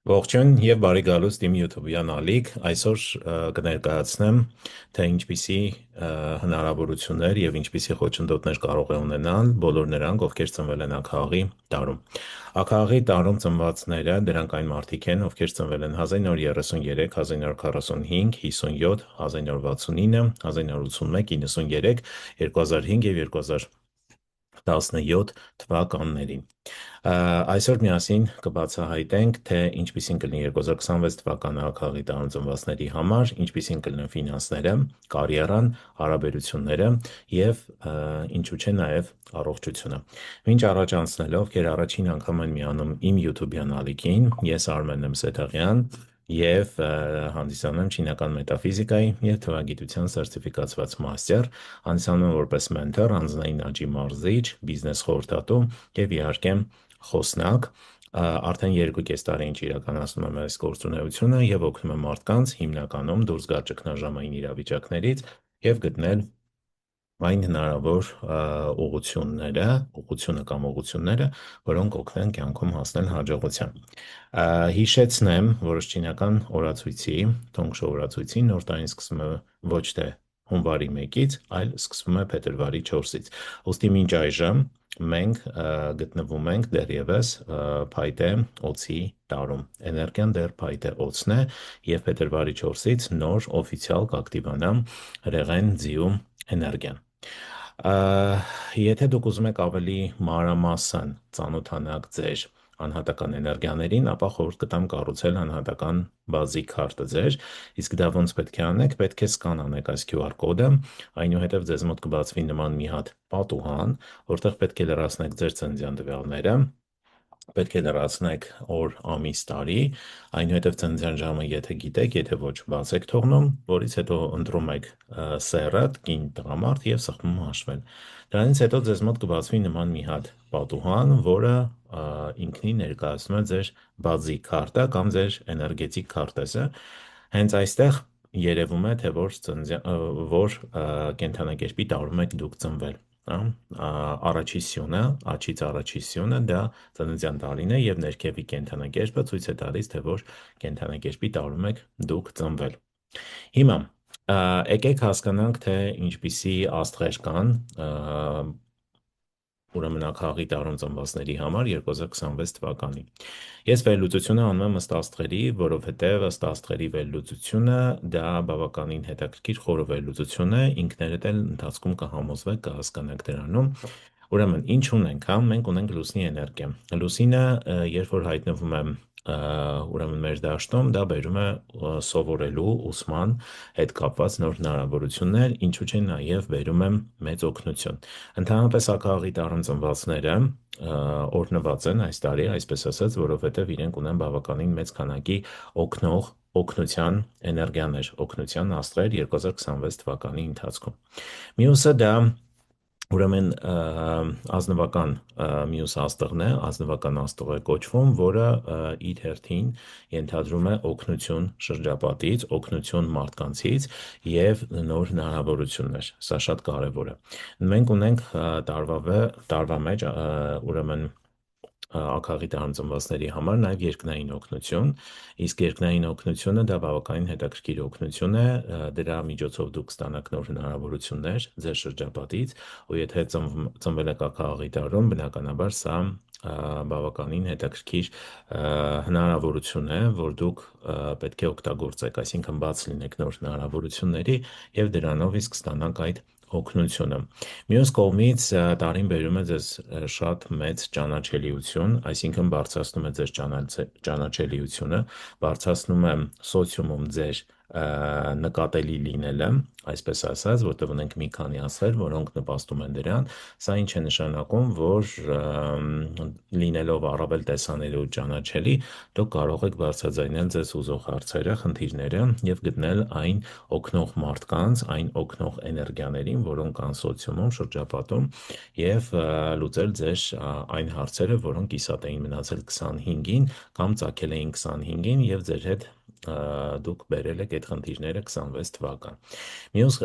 Ողջույն եւ բարի գալուստ իմ YouTube-յան ալիք։ Այսօր կներկայացնեմ, թե ինչպիսի հնարավորություններ եւ ինչպիսի խոչընդոտներ կարող է ունենալ բոլոր նրանք, ովքեր ծնվել են աքաղի տարում։ Աքաղի տարում ծնվածները դրանք այն մարդիկ են, ովքեր ծնվել են 1933, 1945, 57, 1969, 1981, 93, 2005 եւ 2017 թվականներին։ Այսօր միասին կբացահայտենք, թե ինչպիսին կլինի 2026 թվականը աքաղի տարում ծնվածների համար, ինչպիսին կլինեն ֆինանսները, կարիերան, հարաբերությունները եւ ինչու՞ չէ նաեւ առողջությունը։ Մինչ առաջ անցնելով, ովքեր առաջին անգամ են միանում իմ YouTube-յան ալիքին, ես Արմենն եմ Սեթաղյան եւ հանդիսանում եմ չինական մետաֆիզիկայի եւ թվագիտության սերտիֆիկացված մաստեր, հանդիսանում եմ որպես մենթոր, անձնային աճի մարզիչ, բիզնես խորհրդատու եւ իհարկե խոսնակ, արդեն 2.5 տարի ինչ իրականացնում եմ այս գործունեությունը եւ օգնում եմ մարդկանց հիմնականում դուրս գալ ճգնաժամային իրավիճակներից եւ գտնել այն հնարավոր ուղղությունը կամ ուղղությունները, որոնք օգնեն կյանքում հասնել հաջողության։ Հիշեցնեմ, որ չինական օրացույցի, Թոնգշո օրացույցի նոր տարին սկսվում է ոչ թե հունվարի 1-ից, այլ սկսվում է փետրվարի 4-ից։ Ոստի մինչ այժմ մենք գտնվում ենք դեռևս փայտե օծի տարում։ Էներգիան դեռ փայտե օծն է եւ փետրվարի 4-ից նոր օֆիցիալ կակտիվանա հրեղեն ձիու էներգիան։ Եթե դուք ուզում եք ավելի մանրամասն ծանոթանաք ձեր անհատական էներգիաներին, ապա խորհուրդ կտամ կառուցել անհատական բազի քարտը ձեր, իսկ դա ոնց պետք է անեք, պետք է սկան անեք այս QR կոդը, այնուհետև ձեզ մոտ կբացվի նման մի հատ պատուհան, որտեղ պետք է լրացնեք ձեր ծննդյան տվյալները, պետք է լրացնեք օր, ամիս, տարի, այնուհետև ծննդյան ժամը եթե գիտեք, եթե ոչ, բաց եք թողնում, որից հետո ընտրում եք սեռը, կին տղամարդ եւ սեղմում հաշվել։ Դրանից հետո ձեզ մոտ կբացվի նման մի հատ պատուհան, որը ինքնին ներկայացնում է ձեր բազի քարտը կամ ձեր էներգետիկ քարտեզը։ Հենց այստեղ երևում է, թե որ կենդանակերպի տարում եք դուք ծնվել։ Առաջի սյունը, աջից առաջի սյունը դա ծննդյան տարին է եւ ներքևի կենդանակերպը ցույց է տալիս, թե որ կենդանակերպի տարում եք դուք ծնվել։ Հիմա եկեք հասկանանք, թե ինչպիսի աստղեր կան ուրեմն աքաղի տարում ծնվածների համար 2026 թվականին։ Ես վերլուծությունը անում եմ ըստ աստղերի, որովհետև ըստ աստղերի վերլուծությունը դա բավականին հետաքրքիր խորը վերլուծություն է, ինքներդ էլ ընթացքում կհամոզվեք, կհասկանաք դրանում։ Ուրեմն, ինչ ունենք, հա, մենք ունենք լուսնի էներգիա։ Լուսինը, երբ որ հայտնվում է ուրեմն մեր դաշտում, դա բերում է սովորելու, ուսման հետ կապված նոր հնարավորություններ, ինչու՞ չէ նաև բերում է մեծ օգնություն։ Ընդհանրապես աքաղի տարում ծնվածները օրհնված են այս տարի, այսպես ասած, որովհետև իրենք ունեն բավականին մեծ քանակի օգնության էներգիաներ, օգնության աստղեր 2026 թվականի ընթացքում։ Մյուսը դա ուրեմն ազնվական մյուս աստղն է, ազնվական աստղ է կոչվում, որը իր հերթին ենթադրում է օգնություն շրջապատից, օգնություն մարդկանցից եւ նոր հնարավորություններ։ Սա շատ կարեւոր է։ Մենք ունենք տարվա մեջ ուրեմն աքաղի տարում ծնվածների համար նաև երկնային օգնություն, իսկ երկնային օգնությունը դա բավականին հետաքրքիր օգնություն է, դրա միջոցով դուք կստանաք նոր հնարավորություններ ձեր շրջապատից, ու եթե ծնվել եք աքաղի տարում, բնականաբար սա բավականին հետաքրքիր հնարավորություն է, որ դուք պետք է օգտագործեք, այսինքն բաց լինեք նոր հնարավորությունների եւ դրանով իսկ ստանաք այդ օգնությունը։ Մյուս կողմից տարին բերում է ձեզ շատ մեծ ճանաչելիություն, այսինքն բարձրացնում է ձեր ճանաչելիությունը, բարձրացնում է սոցիումում ձեր նկատելի լինելը, այսպես ասած, որտեղ ունենք մի քանի աստղեր, որոնք նպաստում են դրան, սա ինչ է նշանակում, որ լինելով առավել տեսանելի ու ճանաչելի, դուք կարող եք բարձրաձայնել ձեզ ուզող հարցերը, խնդիրները եւ գտնել այն օգնող մարդկանց, այն օգնող էներգիաներին, որոնք կան սոցիումում, շրջապատում եւ լուծել ձեր այն հարցերը, որոնք կիսատ էին մնացել 25-ին կամ ծագել էին 25-ին եւ ձեր հետ դուք բերել եք այդ խնդիրները 26 թվական։ Մյուս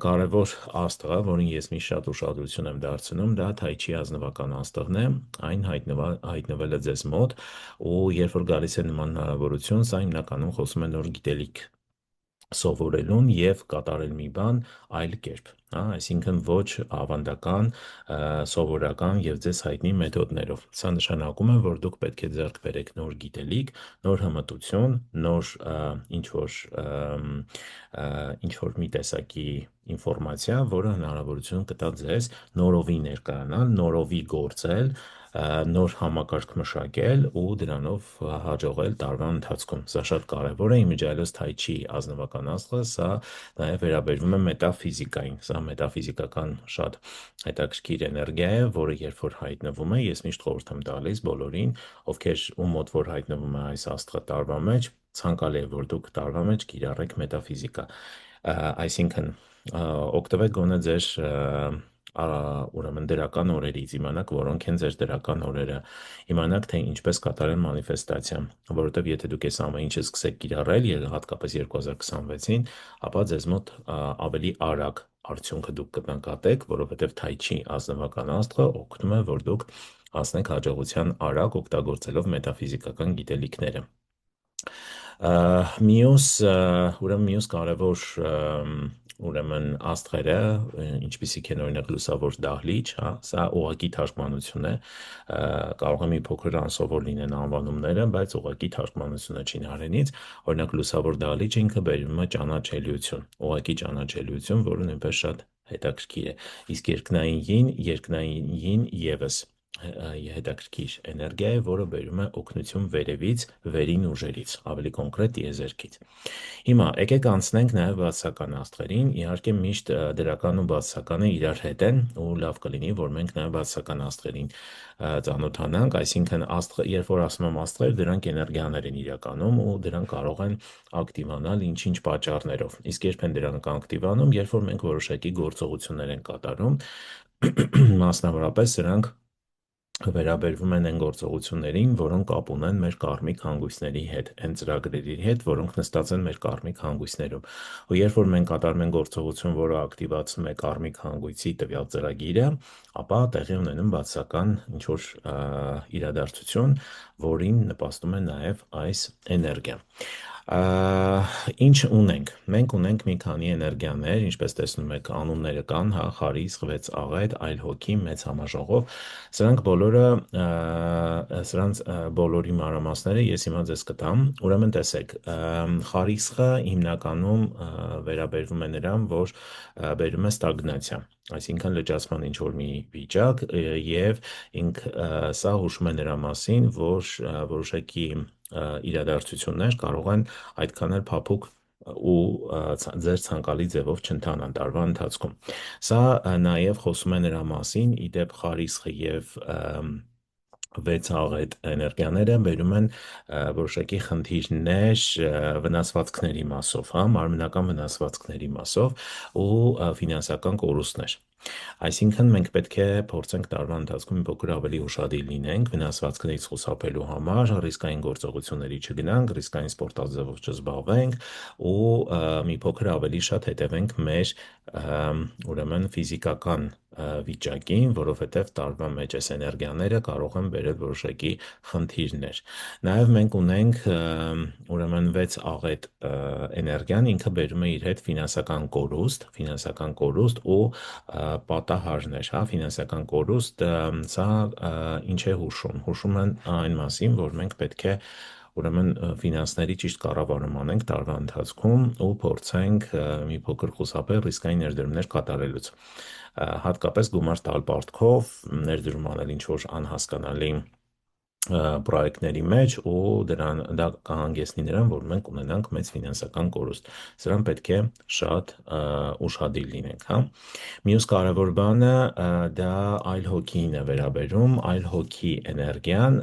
կարևոր աստղը, որին ես մի շատ ուշադրություն եմ դարձնում, դա Թայչի ազնվական աստղն է, այն հայտնվել է ձեզ մոտ, ու երբ որ գալիս է նման հնարավորություն, սա հիմնականում խոսում է նոր գիտելիք սովորելուն եւ կատարել մի բան այլ կերպ, հա, այսինքն ոչ ավանդական, սովորական եւ ձեզ հայտնի մեթոդներով։ Սա նշանակում է, որ դուք պետք է ձեռք բերեք նոր գիտելիք, նոր հմտություն, նոր ինչ որ մի տեսակի ինֆորմացիա, որը հնարավորություն կտա ձեզ նորովի ներկայանալ, նորովի գործել, նոր համակարգ մշակել ու դրանով հաջողել տարվա ընթացքում։ Սա շատ կարևոր է, իմիջիայլոց Թայչի ազնվական աստղը, սա նաև վերաբերվում է մետաֆիզիկային։ Սա մետաֆիզիկական շատ հետաքրքիր էներգիա է, որը երբ որ հայտնվում է, ես միշտ խորհուրդ եմ տալիս բոլորին, ովքեր ում մոտ որ հայտնվում է այս աստղը տարվա մեջ, ցանկալի է, որ դուք տարվա մեջ կիրառեք մետաֆիզիկա։ Այսինքն օգտվեք գոնե ձեր ուրեմն դրական օրերից, իմանաք որոնք են ձեր դրական օրերը, իմանաք թե ինչպես կատարել մանիֆեստացիա, որովհետև եթե դուք այս ամեն ինչը սկսեք կիրառել, հատկապես 2026-ին, ապա ձեզ մոտ ավելի արագ արդյունքը դուք կնկատեք, որովհետև Թայչի ազնվական աստղը օգնում է, որ դուք հասնեք հաջողության արագ օգտագործելով մետաֆիզիկական գիտելիքները։ Մյուս կարևոր ուրեմն աստղերը, ինչպիսիք են օրինակ լուսավոր դահլիճ, հա, սա ուղղակի թարգմանություն է, կարող է մի փոքր անսովոր լինեն անվանումները, բայց ուղղակի թարգմանություն է չինարենից, օրինակ լուսավոր դահլիճը ինքը բերում է ճանաչելիություն, ուղղակի ճանաչելիություն, որը նույնպես շատ հետաքրքիր է, իսկ երկնային յին ևս հետաքրքիր էներգիա է, որը բերում է օգնություն վերևից, վերին ուժերից, ավելի կոնկրետ տիեզերքից։ Հիմա եկեք անցնենք նաև բացասական աստղերին, իհարկե միշտ դրական ու բացասականը իրար հետ են, ու լավ կլինի, որ մենք նաև բացասական աստղերին ծանոթանանք, այսինքն երբ որ ասում եմ աստղեր, դրանք էներգիաներ են իրականում ու դրանք կարող են ակտիվանալ ինչ-ինչ պատճառներով։ Իսկ երբ են դրանք ակտիվանում, երբ որ մենք որոշակի գործողություններ են կատարում, մասնավորապես սրանք վերաբերվում են այն գործողություններին, որոնք կապ ունեն մեր կարմիկ հանգույցների հետ, այն ծրագրերի հետ, որոնք նստած են մեր կարմիկ հանգույցներում։ Ու երբ որ մենք կատարում ենք գործողություն, որը ակտիվացնում է կարմիկ հանգույցի տվյալ ծրագիրը, ապա տեղի ունենում բացասական ինչ-որ իրադարձություն, որին նպաստում է նաև այս էներգիան։ Ինչ ունենք։ Մենք ունենք մի քանի էներգիաներ, ինչպես տեսնում եք, անունները կան, հա, խարիսխ, վեց աղետ, այլ հոգի, մեծ համաժողով։ Սրանց բոլորի մանրամասները ես հիմա ձեզ կտամ։ Ուրեմն տեսեք, խարիսխը հիմնականում վերաբերվում է նրան, որ բերում է ստագնացիա, այսինքն լճացման ինչ-որ մի վիճակ, եւ սա հուշում է նրա մասին, որ որոշակի իրադարձություններ կարող են այդքան էլ փափուկ ու ձեր ցանկալի ձևով չընթանան տարվա ընթացքում։ Սա նաև խոսում է նրա մասին, իդեպ խարիսխը եւ վեցաղետ էներգիաները բերում են որոշակի խնդիրներ վնասվածքների մասով, հա, մարմնական վնասվածքների մասով ու ֆինանսական կորուստներ։ Այսինքն մենք պետք է փորձենք տարվա ընթացքում մի փոքր ավելի ուշադիր լինենք վնասվածքներից խուսափելու համար, ռիսկային գործողությունների չգնանք, ռիսկային սպորտաձևով չզբաղվենք ու մի փոքր ավելի շատ հետևենք մեր ուրեմն ֆիզիկական վիճակին, որովհետև տարվա մեջ այս էներգիաները կարող են բերել որոշակի խնդիրներ։ Նաև մենք ունենք ուրեմն 6 աղետ էներգիան, ինքը բերում է իր հետ ֆինանսական կորուստ ու պատահարներ, հա, ֆինանսական կորուստ, սա ինչ է հուշում։ Հուշում են այն մասին, որ մենք պետք է ուրեմն ֆինանսների ճիշտ կառավարում անենք տարվա ընթացքում ու փորձենք մի փոքր խուսափել ռիսկային ներդրումներ կատարելուց։ Հատկապես գումար տալ պարտքով, ներդրում անել ինչ-որ անհասկանալի պրոյեկտների մեջ ու դա կհանգեցնի նրան, որ մենք ունենանք մեծ ֆինանսական կորուստ։ Սրան պետք է շատ ուշադիր լինենք, հա։ Մյուս կարևոր բանը դա այլ հոգին է վերաբերում, այլ հոգի էներգիան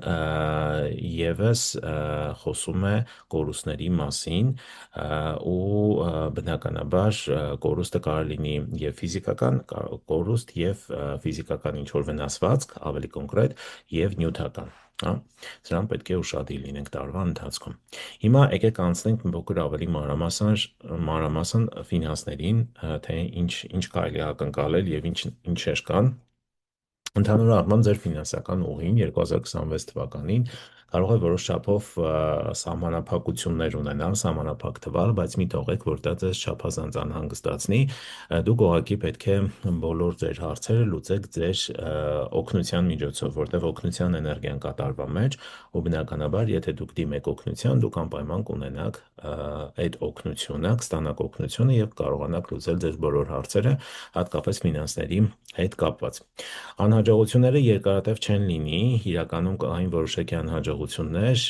եւս խոսում է կորուստների մասին ու բնականաբար կորուստը կարող լինի եւ ֆիզիկական կորուստ եւ ֆիզիկական ինչ-որ վնասվածք, ավելի կոնկրետ, եւ նյութական։ Հա, սրան պետք է ուշադիր լինենք տարվա ընթացքում։ Հիմա եկեք անցնենք մի փոքր ավելի մանրամասն ֆինանսներին, թե ինչ կարելի է ակնկալել եւ ինչեր կան։ Ընդհանուր առմամբ ձեր ֆինանսական ուղին 2026 թվականին կարող է որոշ չափով սահմանափակություններ ունենալ, սահմանափակ թվալ, բայց մի թողեք, որ դա ձեզ չափազանց անհանգստացնի։ Դուք ուղղակի պետք է բոլոր ձեր հարցերը լուծեք ձեր օգնության միջոցով, որտեղ օգնության էներգիան կա տարվա մեջ, ու բնականաբար, եթե դուք դիմեք օգնության, դուք անպայման կունենաք այդ օգնությունը, կստանաք օգնությունը եւ կարողանաք լուծել ձեր բոլոր հարցերը, հատկապես ֆինանսների հետ կապված։ Անհաջողությունները երկարատև չեն լինի, իրականում կային որոշակի անհաջողություններ,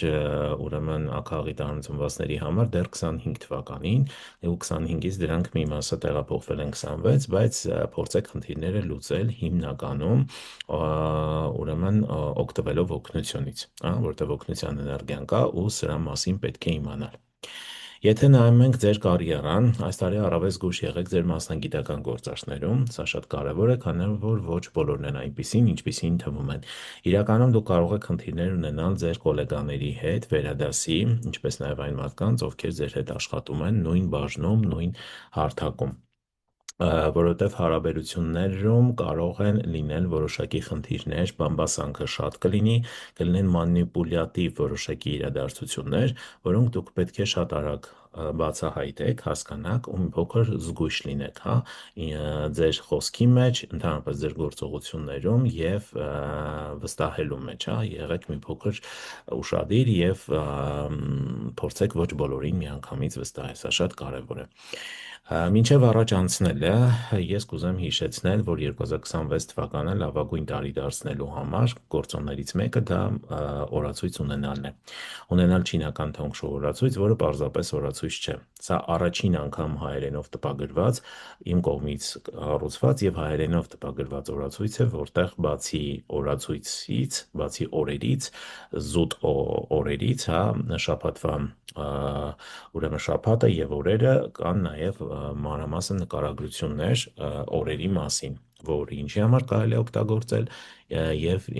ուրեմն ակաղի տարածությունների համար դեռ 25 թվականին, ու 25-ից դրանք մի մասը տեղափոխվել են 26, բայց փորձեք խնդիրները լուծել հիմնականում ուրեմն օգտվելով օգնությունից, որտեղ օգնության էներգիան կա ու սրա մասին պետք է իմանալ։ Եթե նայում ենք ձեր կարիերան, այս տարի առավել զգույշ եղեք ձեր մասնագիտական գործարքներում, սա շատ կարևոր է, քանի որ ոչ բոլորն են այնպիսին, ինչպիսին թվում են։ Իրականում դուք կարող եք խնդիրներ ունենալ ձեր գոլեգաների հետ, վերադասի, ինչպես նաև այն մարդկանց, ովքեր ձեր հետ աշխատում են նույն բաժնում, նույն հարթակում, որովհետև հարաբերություններում կարող են լինել որոշակի խնդիրներ, բամբասանքը շատ կլինեն մանիպուլյատիվ որոշակի իրադարձություններ, որոնք դուք պետք է շատ արագ բացահայտեք, հասկանաք ու մի փոքր զգույշ լինեք, հա, ձեր խոսքի մեջ, ընդհանրապես ձեր գործողություններում եւ վստահելու մեջ, հա, եղեք մի փոքր ուշադիր եւ փորձեք ոչ բոլորին միանգամից վստահել, սա շատ կարեւոր է։ Մինչև առաջ անցնելը, ես կուզեմ հիշեցնել, որ 2026 թվականը լավագույն տարի դարձնելու համար գործոններից մեկը դա օրացույց ունենալն է։ Ունենալ չինական թոնգ-շոու օրացույց, որը պարզապես օրացույց չէ։ Սա առաջին անգամ հայերենով տպագրված, իմ կողմից կառուցված եւ հայերենով տպագրված օրացույց է, որտեղ բացի օրացույցից, բացի օրերից, զուտ օրերից, հա, շաբաթվա ուրեմն շաբաթը եւ օրերը կան նաեւ մանրամասն նկարագրություններ օրերի մասին, որ ինչի համար կարելի է օգտագործել եւ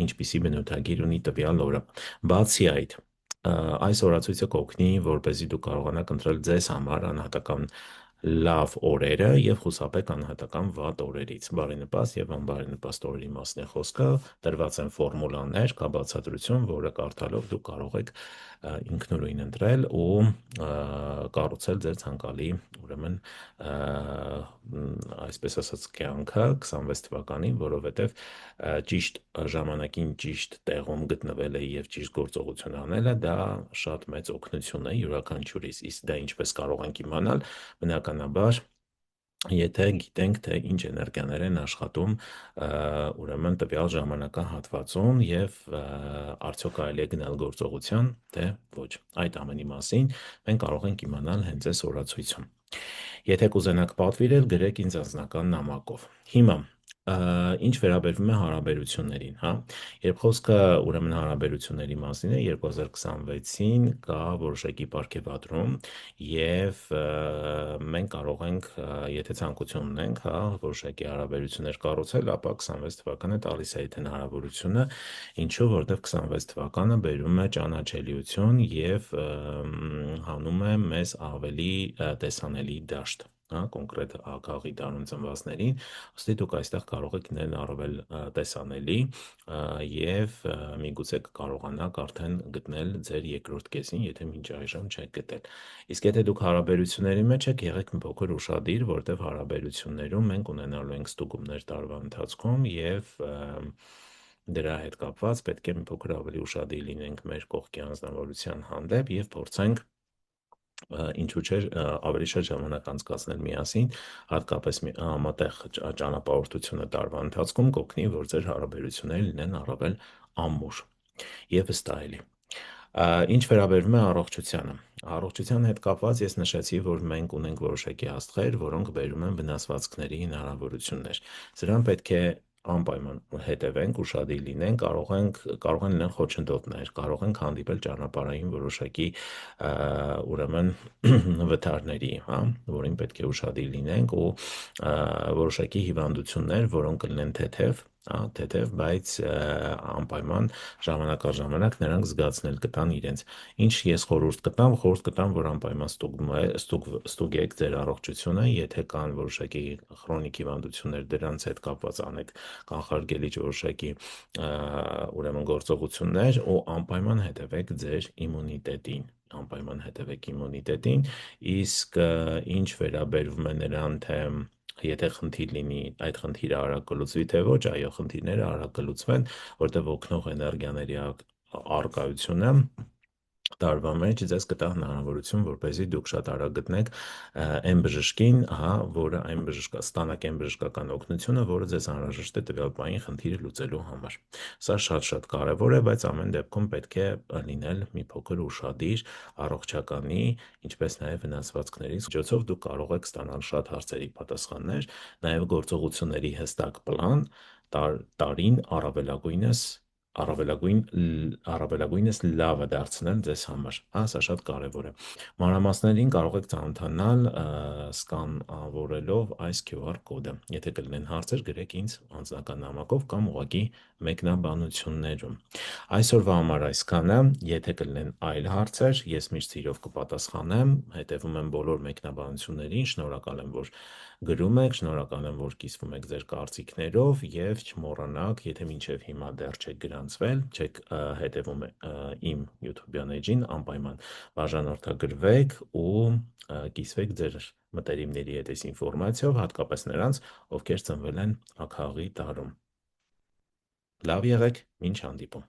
ինչպիսի բնութագիր ունի տվյալ օրը։ Բացի այդ, այս օրացույցը կօգնի, որպեսզի դուք կարողանաք ընտրել ձեզ համար անհատական լավ օրերը եւ խուսափեք անհատական վատ օրերից։ Բարենպաստ եւ անբարենպաստ օրերի մասն է խոսքը, տրված են ֆորմուլաներ, կա բացատրություն, որը կարդալով դուք կարող եք ինքնուրույն ընտրել ու կառուցել ձեր ցանկալի, ուրեմն այսպես ասած կյանքը 26 թվականին, որովհետև ճիշտ ժամանակին ճիշտ տեղում գտնվելը եւ ճիշտ գործողություն անելը դա շատ մեծ օգնություն է յուրաքանչյուրիս։ Իսկ դա ինչպես կարող ենք իմանալ, բնականաբար եթե գիտենք, թե ինչ էներգիաներ են աշխատում ուրեմն տվյալ ժամանակահատվածում եւ արդյոք կարելի է գնալ գործողության, թե ոչ։ Այդ ամենի մասին մենք կարող ենք իմանալ հենց այս օրացույցում։ Եթե կուզենաք պատվիրել, գրեք ինձ անձնական նամակով։ Հիմա ինչ վերաբերվում է հարաբերություններին, հա, երբ խոսքը ուրեմն հարաբերությունների մասին է, 2026-ին կա որոշակի պարգևատրում եւ մենք կարող ենք, եթե ցանկություն ունենք, հա, որոշակի հարաբերություններ կառուցել, ապա 26 թվականը տալիս է այդ հնարավորությունը, ինչու որտեվ 26 թվականը բերում է ճանաչելիություն եւ հանում է մեզ ավելի տեսանելի դաշտ, հա, կոնկրետ ակաղի տարուն ծնվածներին, ըստի դուք այստեղ կարող եք լինել առավել տեսանելի եւ միգուցե կարողանաք արդեն գտնել ձեր երկրորդ կեսին, եթե մինչ այժմ չեք գտել։ Իսկ եթե դուք հարաբերությունների մեջ եք, եղեք մի փոքր ուշադիր, որտեղ հարաբերություններում մենք ունենալու ենք ստուգումներ տարվա ընթացքում եւ դրա հետ կապված պետք է մի փոքր ավելի ուշադիր լինենք մեր կողքի անձնավորության հանդեպ եւ փորձենք ինչու՞ չէ ավելի շատ ժամանակ անցկացնել միասին, հատկապես համատեղ ճանապարհորդությունը տարվա ընթացքում կօգնի, որ ձեր հարաբերությունները լինեն առավել ամուր եւ վստահելի։ Ինչ վերաբերվում է առողջությանը, առողջության հետ կապված ես նշեցի, որ մենք ունենք որոշակի աստղեր, որոնք բերում են վնասվածքների հնարավորություններ։ Սրան պետք է անպայման հետևենք, ուշադիր լինենք, կարող են լինել խոչընդոտներ, կարող ենք հանդիպել ճանապարհային որոշակի ուրեմն վթարների, հա, որին պետք է ուշադիր լինենք ու որոշակի հիվանդություններ, որոնք կլինեն թեթև, թեթև, բայց անպայման ժամանակ առ ժամանակ նրանք զգացնել կտան իրենց։ Ինչ ես խորհուրդ կտամ, որ անպայման ստուգեք ձեր առողջությունը, եթե կան որոշակի քրոնիկ հիվանդություններ, դրանց հետ կապված անեք կանխարգելիչ որոշակի ուրեմն գործողություններ ու անպայման հետևեք ձեր իմունիտետին, իսկ ինչ վերաբերվում է նրան, թե եթե խնդիր լինի, այդ խնդիրը արագ կլուծվի, թե ոչ, այո, խնդիրները արագ կլուծվեն, որտեղ օգնող էներգիաների առկայությունը տարվա մեջ ձեզ կտա հնարավորություն, որպեսզի դուք շատ արագ գտնեք այն բժշկին, որը ստանաք այն բժշկական օգնությունը, որը ձեզ անհրաժեշտ է տվյալ բանի խնդիրը լուծելու համար։ Սա շատ կարևոր է, բայց ամեն դեպքում պետք է լինել մի փոքր ուշադիր առողջականի, ինչպես նաև վնասվածքների միջոցով դուք կարող եք ստանալ շատ հարցերի պատասխաններ, նաև գործողությունների հստակ պլան, տարին առավելագույնս լավը դարձնել ձեզ համար, սա շատ կարևոր է։ Մանրամասներին կարող եք ծանոթանալ սկանավորելով այս QR կոդը։ Եթե կլինեն հարցեր, գրեք ինձ անձնական նամակով կամ ուղղակի մեկնաբանություններում։ Այսօրվա համար այսքանը, եթե կլինեն այլ հարցեր, ես միշտ սիրով կպատասխանեմ, հետևում եմ բոլոր մեկնաբանություններին, շնորհակալ եմ, որ գրում եք, շնորհակալ եմ, որ կիսվում եք ձեր կարծիքներով եւ չմոռանաք, եթե մինչեւ հիմա դեռ չեք գրանցվել, չեք հետևում իմ YouTube-յան էջին, անպայման բաժանորդագրվեք ու կիսվեք ձեր մտերիմների հետ այս ինֆորմացիայով, հատկապես նրանց, ովքեր ծնվել են աքաղի տարում։ Լավ եղեք, մինչ հանդիպում։